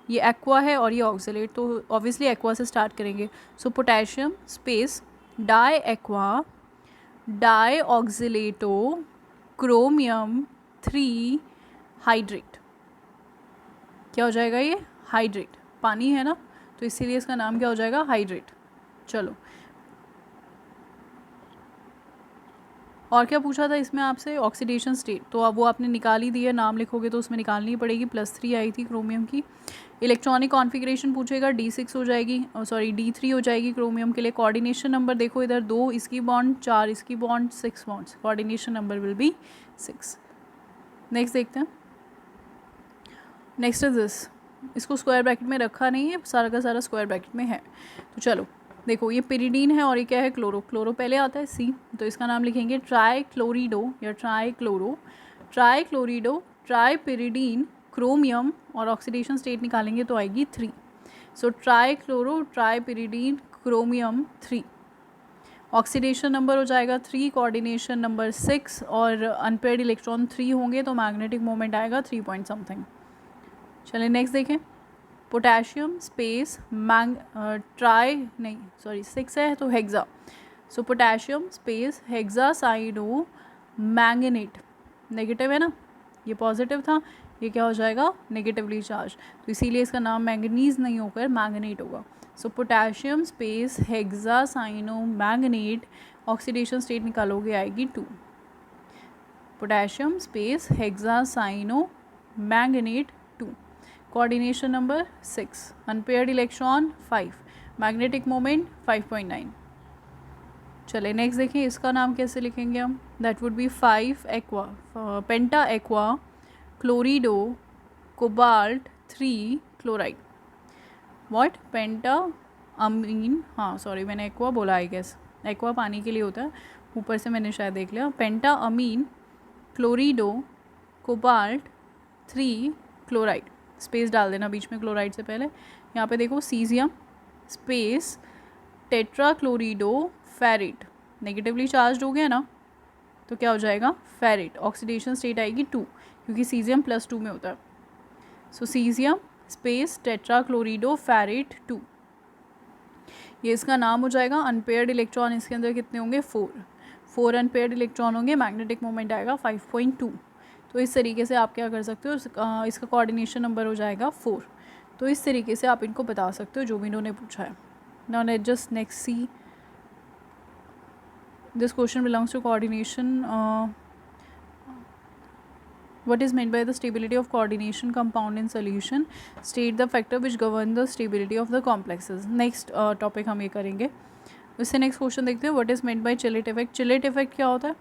ये एक्वा है और ये ऑक्सीलेट, तो ऑब्वियसली एक्वा से स्टार्ट करेंगे। So potassium space di aqua di oxalato chromium 3 hydrate. क्या हो जाएगा ये, हाइड्रेट, पानी है ना, तो इसीलिए इसका नाम क्या हो जाएगा, हाइड्रेट। चलो, और क्या पूछा था इसमें आपसे, ऑक्सीडेशन स्टेट, तो अब वो आपने निकाल ही दी है, नाम लिखोगे तो उसमें निकालनी पड़ेगी। +3 आई थी क्रोमियम की। इलेक्ट्रॉनिक कॉन्फिगरेशन पूछेगा, D6 हो जाएगी, सॉरी D3 हो जाएगी क्रोमियम के लिए। कोऑर्डिनेशन नंबर देखो इधर, 2 इसकी बॉन्ड, 4 इसकी bond, 6 bonds, coordination number will be 6। Next देखते हैं, नेक्स्ट इज दिस, इसको स्क्वायर ब्रैकेट में रखा नहीं है, सारा का सारा स्क्वायर ब्रैकेट में है। तो चलो देखो, ये पिरिडीन है और ये क्या है, क्लोरो पहले आता है C, तो इसका नाम लिखेंगे ट्राईक्लोरिडो या ट्राईक्लोरो, ट्राईपिरिडीन क्रोमियम, और ऑक्सीडेशन स्टेट निकालेंगे तो आएगी 3। सो ट्राईक्लोरो ट्राईपिरिडीन क्रोमियम 3, ऑक्सीडेशन नंबर हो जाएगा 3, कोऑर्डिनेशन नंबर 6, और अनपेयर्ड इलेक्ट्रॉन 3 होंगे तो मैग्नेटिक मोमेंट आएगा 3 पॉइंट समथिंग। चलिए नेक्स्ट देखें, पोटेशियम स्पेस 6 है तो हेक्सा, सो पोटेशियम स्पेस हेक्सासाइडो मैंगनेट, नेगेटिव है ना, ये पॉजिटिव था, ये क्या हो जाएगा, नेगेटिवली चार्ज, तो इसीलिए इसका नाम मैंगनीज नहीं होकर मैंगनेट होगा। So potassium space hexacyano manganate, oxidation state निकालोगे आएगी 2। Potassium space hexacyano manganate 2, coordination number 6, unpaired electron 5, magnetic moment 5.9। चले नेक्स्ट देखें, इसका नाम कैसे लिखेंगे हम, that would be 5 aqua penta aqua chlorido cobalt 3 chloride. What, penta amine, हाँ सॉरी मैंने एक्वा बोला, आई गेस एक्वा पानी के लिए होता है, ऊपर से मैंने शायद देख लिया। पेंटा अमीन क्लोरिडो कोबाल्ट 3 क्लोराइड, स्पेस डाल देना बीच में क्लोराइड से पहले। यहाँ पे देखो caesium space tetrachlorido ferrate, negatively charge हो गया ना, तो क्या हो जाएगा, फेरेट, ऑक्सीडेशन स्टेट आएगी 2, क्योंकि सीजियम +2 में होता है। सो सीजियम स्पेस टेट्राक्लोरिडो फेरेट 2, ये इसका नाम हो जाएगा। अनपेयर्ड इलेक्ट्रॉन इसके अंदर कितने होंगे, 4 अनपेयर्ड इलेक्ट्रॉन होंगे, मैग्नेटिक मोमेंट आएगा 5.2। तो इस तरीके से आप क्या कर सकते हो, इसका कोऑर्डिनेशन नंबर हो जाएगा 4। तो इस तरीके से आप इनको बता सकते हो जो भी इन्होंने पूछा है। Now let's just next see, this question belongs to coordination. What is meant by the stability of coordination compound in solution? State the factor which govern the stability of the complexes. Next topic हम ये करेंगे। उससे next question देखते हैं, What is meant by Chillet effect? Chillet effect क्या होता है?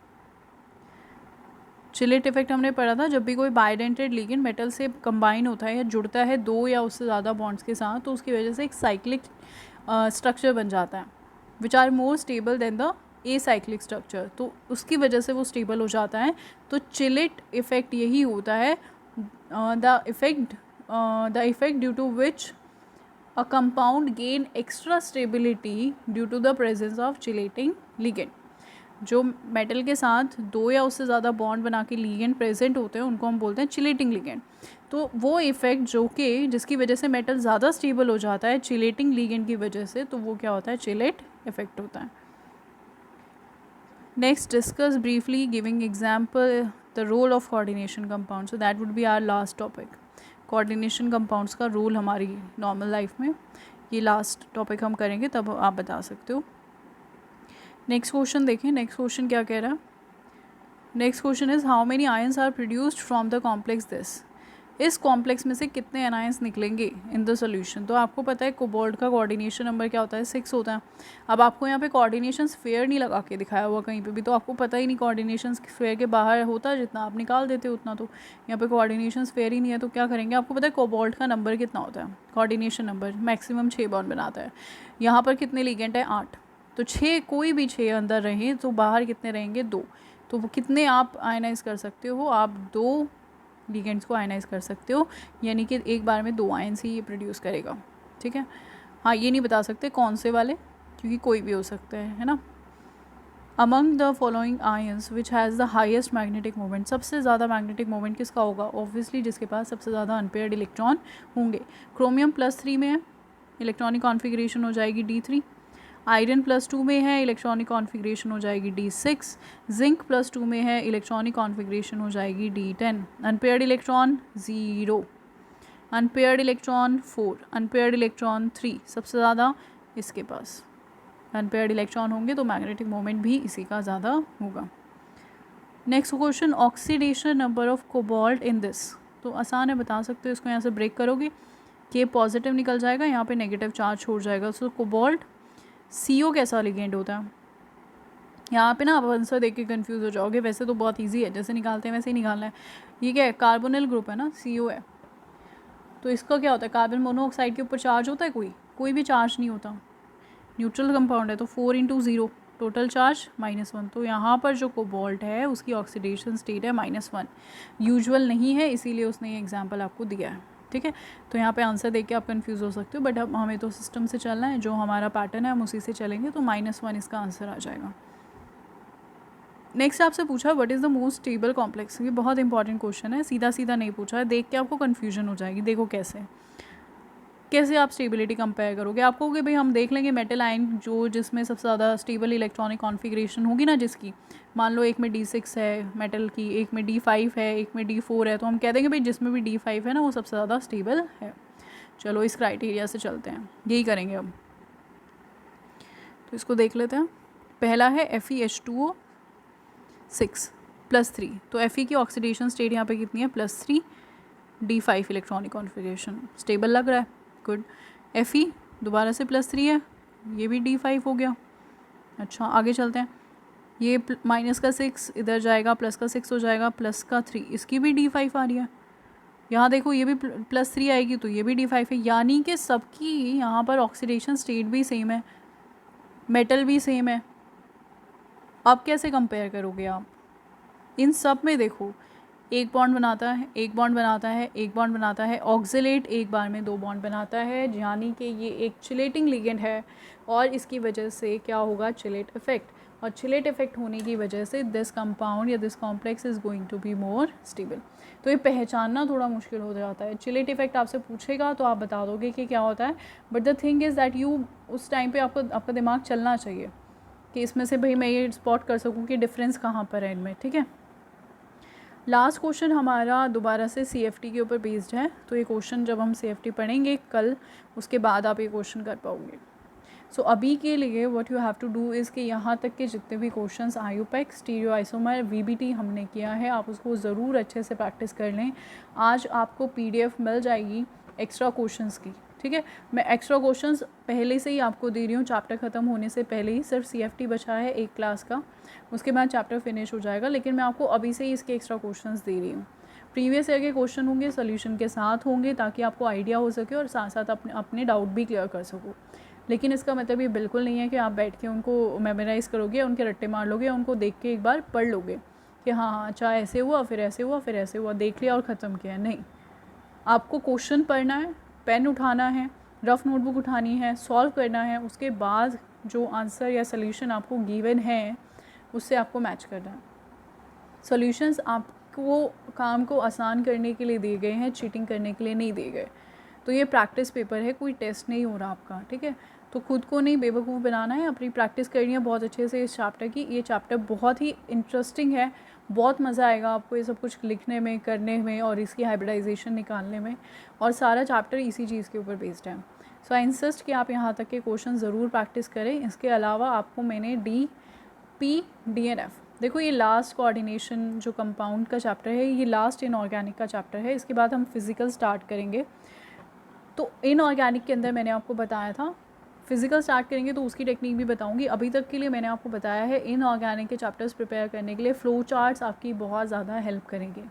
Chelate effect हमने पढ़ा था, जब भी कोई बाइडेंटेड लिगेंड मेटल से कंबाइन होता है या जुड़ता है 2 या उससे ज़्यादा बॉन्ड्स के साथ, तो उसकी वजह से एक साइक्लिक स्ट्रक्चर बन जाता है, which are more stable than the acyclic structure, तो उसकी वजह से वो स्टेबल हो जाता है। तो चिलेट इफेक्ट यही होता है, the effect due to which a compound gain extra stability due to the presence of chelating ligand. जो मेटल के साथ दो या उससे ज़्यादा बॉन्ड बना के लिगेंड प्रेजेंट होते हैं उनको हम बोलते हैं चिलेटिंग लिगेंड. तो वो इफ़ेक्ट जो कि जिसकी वजह से मेटल ज़्यादा स्टेबल हो जाता है चिलेटिंग लिगेंड की वजह से, तो वो क्या होता है, चिलेट इफेक्ट होता है. Next discuss briefly giving example the role of coordination compound. So that would be our last topic. Coordination compounds का रोल हमारी नॉर्मल लाइफ में, ये लास्ट टॉपिक हम करेंगे, तब आप बता सकते हो. नेक्स्ट क्वेश्चन देखें. नेक्स्ट क्वेश्चन क्या कह रहा है. Next question is how many ions are produced from the complex this. इस कॉम्प्लेक्स में से कितने एनायंस निकलेंगे इन द सोल्यूशन. तो आपको पता है कोबाल्ट का कोऑर्डिनेशन नंबर क्या होता है, 6 होता है. अब आपको यहाँ पे कोऑर्डिनेशन स्फीयर नहीं लगा के दिखाया हुआ कहीं पे भी, तो आपको पता ही नहीं कोऑर्डिनेशन स्फीयर के बाहर होता है जितना आप निकाल देते हो उतना. तो यहाँ पे कोऑर्डिनेशन स्फीयर ही नहीं है, तो क्या करेंगे. आपको पता है कोबाल्ट का नंबर कितना होता है, कोऑर्डिनेशन नंबर मैक्सिमम 6 बॉन्ड बनाता है. यहाँ पर कितने लिगेंड है, 8. तो 6, कोई भी 6 अंदर रहें तो बाहर कितने रहेंगे, 2. तो वो कितने आप आयनाइज कर सकते हो, आप 2 लिगेंड्स को आयनाइज कर सकते हो, यानी कि एक बार में 2 आयन्स ही ये प्रोड्यूस करेगा. ठीक है. हाँ, ये नहीं बता सकते कौन से वाले, क्योंकि कोई भी हो सकता है ना. Among the following ions which has the highest magnetic moment. सबसे ज़्यादा मैग्नेटिक मोमेंट किसका होगा, ऑब्वियसली जिसके पास सबसे ज़्यादा अनपेयर्ड इलेक्ट्रॉन होंगे. क्रोमियम +3 में है, इलेक्ट्रॉनिक कॉन्फिगरेशन हो जाएगी D3. आयरन +2 में है, इलेक्ट्रॉनिक कॉन्फिगरेशन हो जाएगी D6. जिंक +2 में है, इलेक्ट्रॉनिक कॉन्फिगरेशन हो जाएगी D10. Unpaired electron 0, unpaired electron 4, unpaired electron 3. सबसे ज़्यादा इसके पास अनपेयर्ड इलेक्ट्रॉन होंगे, तो मैग्नेटिक मोमेंट भी इसी का ज़्यादा होगा. Next question, oxidation number of cobalt in this. तो आसान है, बता सकते हो. इसको यहाँ से ब्रेक करोगे कि पॉजिटिव निकल जाएगा, यहाँ पे नेगेटिव चार्ज छोड़ जाएगा. सो कोबाल्ट CO कैसा लिगेंड होता है. यहाँ पे ना आप आंसर देख के कन्फ्यूज़ हो जाओगे. वैसे तो बहुत इजी है, जैसे निकालते हैं वैसे ही निकालना है. ये क्या है, कार्बोनिल ग्रुप है ना, CO है. तो इसका क्या होता है, कार्बन मोनोऑक्साइड के ऊपर चार्ज होता है, कोई भी चार्ज नहीं होता. न्यूट्रल कंपाउंड है, तो 4 × 0 टोटल चार्ज -1. तो यहाँ पर जो कोबाल्ट है उसकी ऑक्सीडेशन स्टेट है -1. यूजुअल नहीं है, इसीलिए उसने ये एग्जाम्पल आपको दिया है. ठीक है. तो यहाँ पे आंसर देख के आप कंफ्यूज हो सकते हो, बट अब हमें तो सिस्टम से चलना है, जो हमारा पैटर्न है हम उसी से चलेंगे. तो -1 इसका आंसर आ जाएगा. नेक्स्ट आपसे पूछा what is the most stable complex. ये बहुत इंपॉर्टेंट क्वेश्चन है, सीधा सीधा नहीं पूछा है, देख के आपको कन्फ्यूजन हो जाएगी. देखो कैसे आप स्टेबिलिटी कंपेयर करोगे. आपको कि भाई हम देख लेंगे मेटल आयन जो जिसमें सबसे ज़्यादा स्टेबल इलेक्ट्रॉनिक कॉन्फिगरेशन होगी ना, जिसकी मान लो एक में D6 है मेटल की, एक में D5 है, एक में D4 है, तो हम कह देंगे भाई जिसमें भी D5 है ना वो सबसे ज़्यादा स्टेबल है. चलो इस क्राइटेरिया से चलते हैं, यही करेंगे अब. तो इसको देख लेते हैं. पहला है FeH2O 6 +3. तो Fe की ऑक्सीडेशन स्टेट यहाँ पे कितनी है, +3. D5 इलेक्ट्रॉनिक कॉन्फिगरेशन, स्टेबल लग रहा है, गुड. Fe दोबारा से +3 है, ये भी D5 हो गया. अच्छा आगे चलते हैं. ये -6 इधर जाएगा, +6 हो जाएगा, +3, इसकी भी D5 आ रही है. यहाँ देखो ये भी +3 आएगी, तो ये भी D5 है. यानी कि सबकी यहाँ पर ऑक्सीडेशन स्टेट भी सेम है, मेटल भी सेम है. अब कैसे कंपेयर करोगे आप. इन सब में देखो एक बॉन्ड बनाता है, एक बॉन्ड बनाता है, एक बॉन्ड बनाता है. ऑक्सीलेट एक बार में 2 बॉन्ड बनाता है, यानी कि ये एक चिलेटिंग लिगेंड है, और इसकी वजह से क्या होगा, चिलेट इफेक्ट. और चिलेट इफेक्ट होने की वजह से दिस कंपाउंड या this complex is going to be more stable. तो ये पहचानना थोड़ा मुश्किल हो जाता है. चिलेट इफेक्ट आपसे पूछेगा तो आप बता दोगे कि क्या होता है, but the thing is that you उस टाइम पे आपका दिमाग चलना चाहिए कि इसमें से भाई मैं ये स्पॉट कर सकूँ कि डिफरेंस कहाँ पर है इनमें. ठीक है. लास्ट क्वेश्चन हमारा दोबारा से CFT के ऊपर बेस्ड है. तो ये क्वेश्चन जब हम CFT पढ़ेंगे कल, उसके बाद आप ये क्वेश्चन कर पाओगे. सो अभी के लिए what you have to do is कि यहाँ तक के जितने भी questions IUPAC, stereoisomer, VBT हमने किया है, आप उसको ज़रूर अच्छे से प्रैक्टिस कर लें. आज आपको PDF मिल जाएगी एक्स्ट्रा क्वेश्चंस की. ठीक है. मैं एक्स्ट्रा क्वेश्चंस पहले से ही आपको दे रही हूँ, चैप्टर ख़त्म होने से पहले ही. सिर्फ CFT बचा है एक क्लास का, उसके बाद चैप्टर फिनिश हो जाएगा, लेकिन मैं आपको अभी से ही इसके एक्स्ट्रा क्वेश्चंस दे रही हूँ. प्रीवियस ईयर के क्वेश्चन होंगे, सोल्यूशन के साथ होंगे, ताकि आपको आइडिया हो सके और साथ साथ अपने डाउट भी क्लियर कर सको. लेकिन इसका मतलब ये बिल्कुल नहीं है कि आप बैठ के उनको मेमोराइज़ करोगे, उनके रट्टे मार लोगे, उनको देख के एक बार पढ़ लोगे कि हाँ अच्छा ऐसे हुआ, फिर ऐसे हुआ, फिर ऐसे हुआ, देख लिया और ख़त्म किया. नहीं, आपको क्वेश्चन पढ़ना है, पेन उठाना है, रफ़ नोटबुक उठानी है, सॉल्व करना है, उसके बाद जो आंसर या सोल्यूशन आपको गिवन है उससे आपको मैच करना है। सॉल्यूशंस आपको काम को आसान करने के लिए दिए गए हैं, चीटिंग करने के लिए नहीं दिए गए। तो ये प्रैक्टिस पेपर है, कोई टेस्ट नहीं हो रहा आपका, ठीक है। तो खुद को नहीं बेवकूफ़ बनाना है, अपनी प्रैक्टिस करनी है बहुत अच्छे से इस चैप्टर की। ये चैप्टर बहुत ही इंटरेस्टिंग है, बहुत मज़ा आएगा आपको ये सब कुछ लिखने में, करने में और इसकी हाइब्रिडाइजेशन निकालने में, और सारा चैप्टर इसी चीज़ के ऊपर बेस्ड है। सो आई इंसिस्ट कि आप यहाँ तक के क्वेश्चन ज़रूर प्रैक्टिस करें। इसके अलावा आपको मैंने DNF, देखो ये लास्ट कोऑर्डिनेशन जो कंपाउंड का चैप्टर है, ये लास्ट इनऑर्गेनिक का चैप्टर है। इसके बाद हम फिज़िकल स्टार्ट करेंगे। तो इनऑर्गेनिक के अंदर मैंने आपको बताया था, फिज़िकल स्टार्ट करेंगे तो उसकी टेक्निक भी बताऊंगी। अभी तक के लिए मैंने आपको बताया है इनऑर्गेनिक के चैप्टर्स प्रिपेयर करने के लिए फ़्लो चार्ट्स आपकी बहुत ज़्यादा हेल्प करेंगे।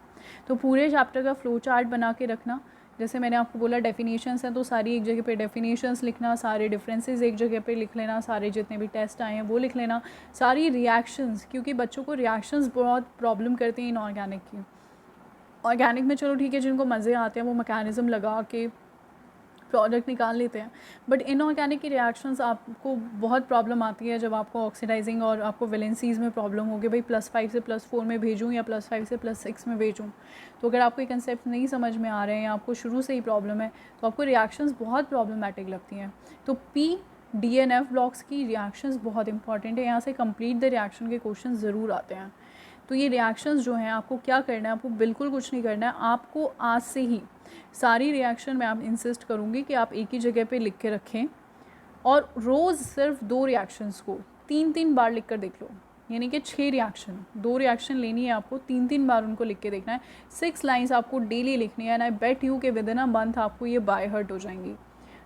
तो पूरे चैप्टर का फ़्लो चार्ट बना के रखना। जैसे मैंने आपको बोला डेफिनेशंस हैं, तो सारी एक जगह पे डेफिनेशंस लिखना, सारे डिफरेंसेस एक जगह पे लिख लेना, सारे जितने भी टेस्ट आए हैं वो लिख लेना, सारी रिएक्शंस, क्योंकि बच्चों को रिएक्शंस बहुत प्रॉब्लम करती हैं इनऑर्गेनिक की। ऑर्गेनिक में चलो ठीक है, जिनको मज़े आते हैं वो मैकेनिज़्म लगा के प्रोडक्ट निकाल लेते हैं, बट इनऑर्गेनिक की रिएक्शंस आपको बहुत प्रॉब्लम आती है जब आपको ऑक्सीडाइजिंग और आपको वैलेंसीज़ में प्रॉब्लम होगी, भाई +5 से +4 में भेजूँ या +5 से +6 में भेजूँ। तो अगर आपको ये कंसेप्ट नहीं समझ में आ रहे हैं या आपको शुरू से ही प्रॉब्लम है तो आपको रिएक्शंस बहुत प्रॉब्लमेटिक लगती हैं। तो DNF ब्लॉक्स की रिएक्शंस बहुत इंपॉर्टेंट है, यहाँ से कंप्लीट द रिएक्शन के क्वेश्चन ज़रूर आते हैं। तो ये रिएक्शंस जो हैं आपको क्या करना है, आपको बिल्कुल कुछ नहीं करना है, आपको आज से ही सारी रिएक्शन मैं आप इंसिस्ट करूँगी कि आप एक ही जगह पे लिख के रखें, और रोज़ सिर्फ 2 रिएक्शंस को 3-3 बार लिख कर देख लो, यानी कि 6 रिएक्शन, 2 रिएक्शन लेनी है आपको, 3-3 बार उनको लिख के देखना है। 6 लाइन्स आपको डेली लिखनी है, एंड आई बेट यू कि विद इन अ मंथ आपको ये बाय हार्ट हो जाएंगी।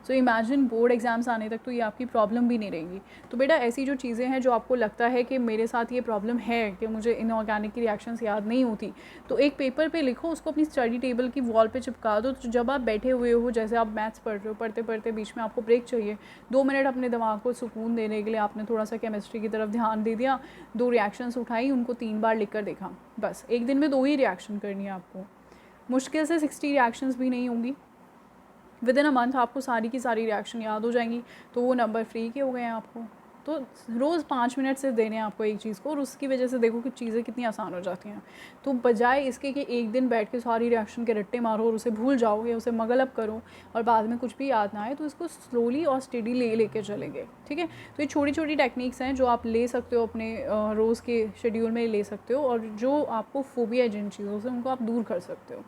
सो इमेजिन बोर्ड एग्ज़ाम्स आने तक तो ये आपकी प्रॉब्लम भी नहीं रहेगी। तो बेटा ऐसी जो चीज़ें हैं जो आपको लगता है कि मेरे साथ ये प्रॉब्लम है कि मुझे इनऑर्गेनिक की रिएक्शंस याद नहीं होती, तो एक पेपर पे लिखो, उसको अपनी स्टडी टेबल की वॉल पे चिपका दो। तो जब आप बैठे हुए हो, जैसे आप मैथ्स पढ़ रहे हो, पढ़ते पढ़ते बीच में आपको ब्रेक चाहिए, 2 मिनट अपने दिमाग को सुकून देने के लिए आपने थोड़ा सा केमिस्ट्री की तरफ ध्यान दे दिया, 2 रिएक्शंस उठाई, उनको 3 बार लिख कर देखा। बस एक दिन में 2 ही रिएक्शन करनी है आपको, मुश्किल से 60 रिएक्शंस भी नहीं होंगी। विद इन अ मंथ आपको सारी की सारी रिएक्शन याद हो जाएंगी, तो वो नंबर फ्री के हो गए हैं आपको। तो रोज़ 5 मिनट सिर्फ देने हैं आपको एक चीज़ को, और उसकी वजह से देखो कि चीज़ें कितनी आसान हो जाती हैं। तो बजाय इसके कि एक दिन बैठ के सारी रिएक्शन के रट्टे मारो और उसे भूल जाओ या उसे मगल अप करो और बाद में कुछ भी याद ना आए, तो इसको स्लोली और स्टेडी लेके चलेंगे, ठीक है। तो ये छोटी छोटी टेक्निक्स हैं जो आप ले सकते हो अपने रोज़ के शेड्यूल में ले सकते हो, और जो आपको फोबिया है जिन चीज़ों से उनको आप दूर कर सकते हो।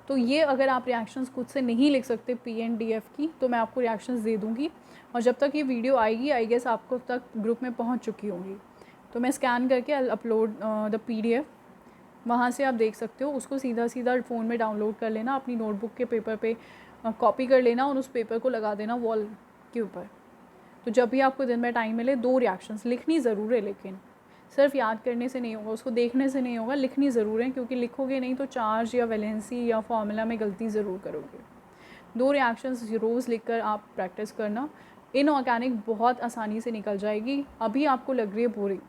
तो ये अगर आप रिएक्शंस खुद से नहीं लिख सकते PNDF की, तो मैं आपको रिएक्शंस दे दूँगी, और जब तक ये वीडियो आएगी आई गेस आपको तक ग्रुप में पहुंच चुकी होंगी, तो मैं स्कैन करके अपलोड द PDF, वहाँ से आप देख सकते हो। उसको सीधा सीधा फ़ोन में डाउनलोड कर लेना, अपनी नोटबुक के पेपर पे कॉपी कर लेना और उस पेपर को लगा देना वॉल के ऊपर। तो जब भी आपको दिन में टाइम मिले 2 रिएक्शंस लिखनी ज़रूर है, लेकिन सिर्फ याद करने से नहीं होगा, उसको देखने से नहीं होगा, लिखनी ज़रूर है, क्योंकि लिखोगे नहीं तो चार्ज या वैलेंसी या फार्मूला में गलती ज़रूर करोगे। 2 रिएक्शंस रोज़ लिखकर आप प्रैक्टिस करना, इनऑर्गेनिक बहुत आसानी से निकल जाएगी। अभी आपको लग रही है बोरिंग,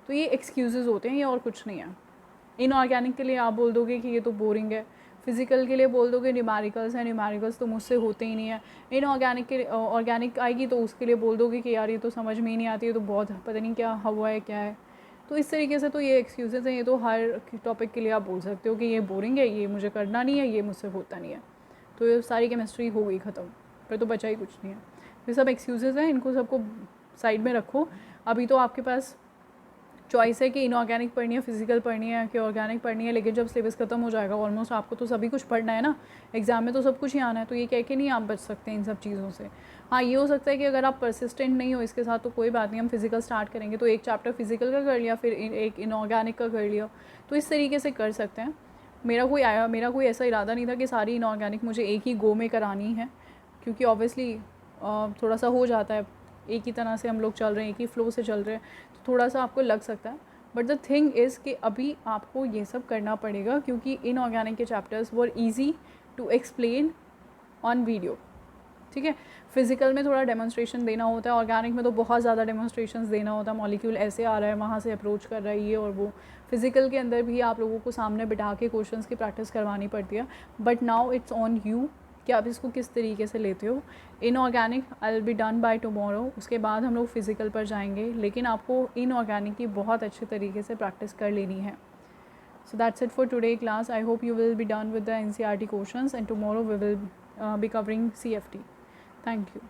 तो ये एक्सक्यूज़ेज़ होते हैं, ये और कुछ नहीं है। इनऑर्गेनिक के लिए आप बोल दोगे कि ये तो बोरिंग है, फिज़िकल के लिए बोल दोगे न्यूमेरिकल्स हैं, न्यूमेरिकल्स तो मुझसे होते ही नहीं है। इनऑर्गेनिक के ऑर्गेनिक आएगी तो उसके लिए बोल दोगे कि यार ये तो समझ में ही नहीं आती है, तो बहुत पता नहीं क्या हवा है क्या है। तो इस तरीके से तो ये एक्सक्यूज़ेज़ हैं, ये तो हर टॉपिक के लिए आप बोल सकते हो कि ये बोरिंग है, ये मुझे करना नहीं है, ये मुझसे होता नहीं है, तो ये सारी केमिस्ट्री हो गई ख़त्म, फिर तो बचा ही कुछ नहीं है। ये सब एक्सक्यूज़ेज़ हैं, इनको सबको साइड में रखो। अभी तो आपके पास चॉइस है कि इनऑर्गेनिक पढ़नी है, फिजिकल पढ़नी है कि ऑर्गेनिक पढ़नी है, लेकिन जब सिलेबस ख़त्म हो जाएगा ऑलमोस्ट आपको तो सभी कुछ पढ़ना है ना, एग्ज़ाम में तो सब कुछ ही आना है, तो ये कह के नहीं आप बच सकते इन सब चीज़ों से। हाँ, ये हो सकता है कि अगर आप परसिस्टेंट नहीं हो इसके साथ तो कोई बात नहीं, हम फिज़िकल स्टार्ट करेंगे तो एक चैप्टर फिज़िकल का कर लिया, फिर एक इनऑर्गेनिक का कर लिया, तो इस तरीके से कर सकते हैं। मेरा कोई ऐसा इरादा नहीं था कि सारी इनऑर्गेनिक मुझे एक ही गो में करानी है, क्योंकि ऑब्वियसली थोड़ा सा हो जाता है, एक ही तरह से हम लोग चल रहे हैं, एक ही फ़्लो से चल रहे हैं, तो थोड़ा सा आपको लग सकता है। बट द थिंग इज़ कि अभी आपको ये सब करना पड़ेगा, क्योंकि इनऑर्गेनिक के chapters were easy to explain on video, ठीक है। फिज़िकल में थोड़ा डेमोन्स्ट्रेशन देना होता है, ऑर्गेनिक में तो बहुत ज़्यादा डेमोन्स्ट्रेशंस देना होता है, मॉलिक्यूल ऐसे आ रहा है, वहाँ से अप्रोच कर रहा है ये और वो। फिज़िकल के अंदर भी आप लोगों को सामने बिठा के क्वेश्चंस की प्रैक्टिस करवानी पड़ती है, but now it's on you कि आप इसको किस तरीके से लेते हो। Inorganic I will be done by tomorrow, उसके बाद हम लोग फिज़िकल पर जाएंगे, लेकिन आपको इनऑर्गेनिक की बहुत अच्छे तरीके से प्रैक्टिस कर लेनी है। So that's it for today class. I hope you will be done with the NCERT questions, and tomorrow we will be covering CFT. Thank you.